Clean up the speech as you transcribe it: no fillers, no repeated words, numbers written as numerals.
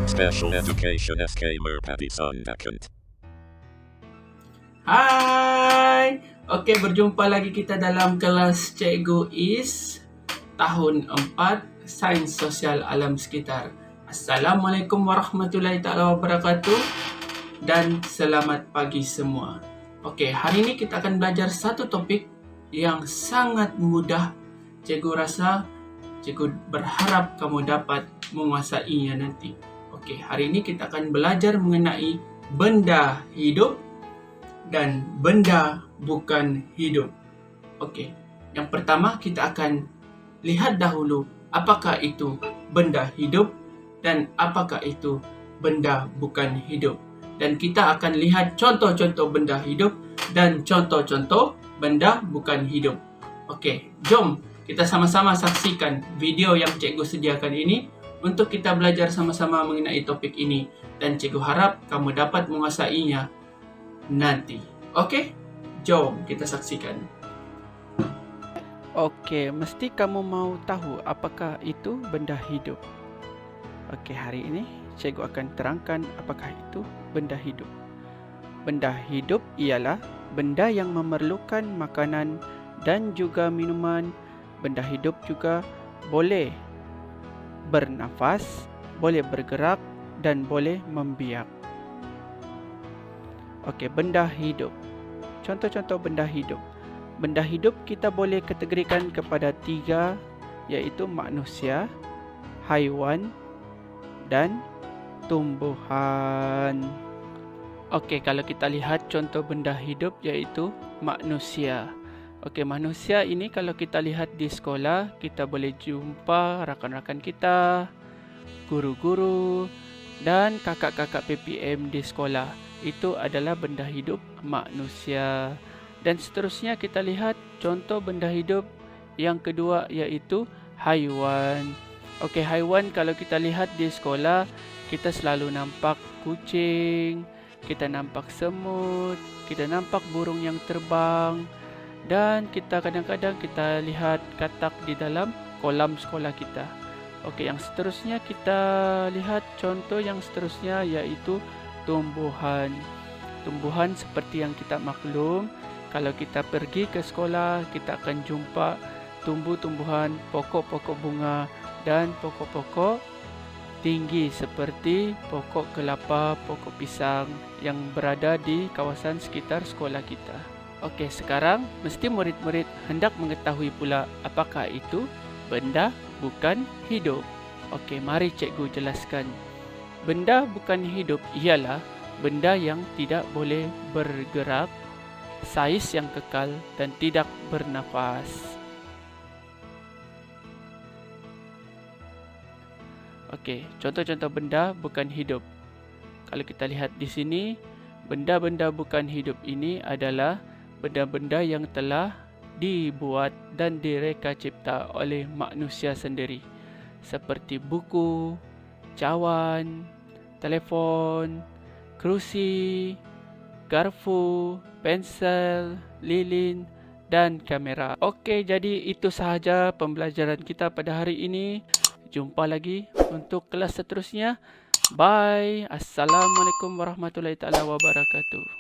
Special Education SK Merpati Sandakan. Hai, oke, berjumpa lagi kita dalam kelas Cikgu Is tahun 4 Sains Sosial Alam Sekitar. Assalamualaikum warahmatullahi taala wabarakatuh dan selamat pagi semua. Oke, hari ini kita akan belajar satu topik yang sangat mudah. Cikgu rasa cikgu berharap kamu dapat menguasainya nanti. Oke, hari ini kita akan belajar mengenai benda hidup dan benda bukan hidup. Okey, yang pertama kita akan lihat dahulu apakah itu benda hidup dan apakah itu benda bukan hidup. Dan kita akan lihat contoh-contoh benda hidup dan contoh-contoh benda bukan hidup. Okey, jom kita sama-sama saksikan video yang cikgu sediakan ini untuk kita belajar sama-sama mengenai topik ini, dan cikgu harap kamu dapat menguasainya nanti. Okey, jom kita saksikan. Okey, mesti kamu mau tahu apakah itu benda hidup. Okey, hari ini cikgu akan terangkan apakah itu benda hidup. Benda hidup ialah benda yang memerlukan makanan dan juga minuman. Benda hidup juga boleh bernafas, boleh bergerak dan boleh membiak. Okey, benda hidup. Contoh-contoh benda hidup. Benda hidup kita boleh kategorikan kepada 3, iaitu manusia, haiwan dan tumbuhan. Okey, kalau kita lihat contoh benda hidup iaitu manusia. Okey, manusia ini kalau kita lihat di sekolah, kita boleh jumpa rakan-rakan kita, guru-guru dan kakak-kakak PPM di sekolah. Itu adalah benda hidup manusia. Dan seterusnya kita lihat contoh benda hidup yang kedua iaitu haiwan. Okey, haiwan kalau kita lihat di sekolah, kita selalu nampak kucing, kita nampak semut, kita nampak burung yang terbang, dan kita kadang-kadang kita lihat katak di dalam kolam sekolah kita. Okey, yang seterusnya kita lihat contoh yang seterusnya iaitu tumbuhan. Tumbuhan seperti yang kita maklum, kalau kita pergi ke sekolah, kita akan jumpa tumbuh-tumbuhan, pokok-pokok bunga dan pokok-pokok tinggi seperti pokok kelapa, pokok pisang yang berada di kawasan sekitar sekolah kita. Okey, sekarang mesti murid-murid hendak mengetahui pula apakah itu benda bukan hidup. Okey, mari cikgu jelaskan. Benda bukan hidup ialah benda yang tidak boleh bergerak, saiz yang kekal dan tidak bernafas. Okey, contoh-contoh benda bukan hidup. Kalau kita lihat di sini, benda-benda bukan hidup ini adalah benda-benda yang telah dibuat dan direka cipta oleh manusia sendiri, seperti buku, cawan, telefon, kerusi, garpu, pensel, lilin dan kamera. Okey, jadi itu sahaja pembelajaran kita pada hari ini. Jumpa lagi untuk kelas seterusnya. Bye. Assalamualaikum warahmatullahi taala wabarakatuh.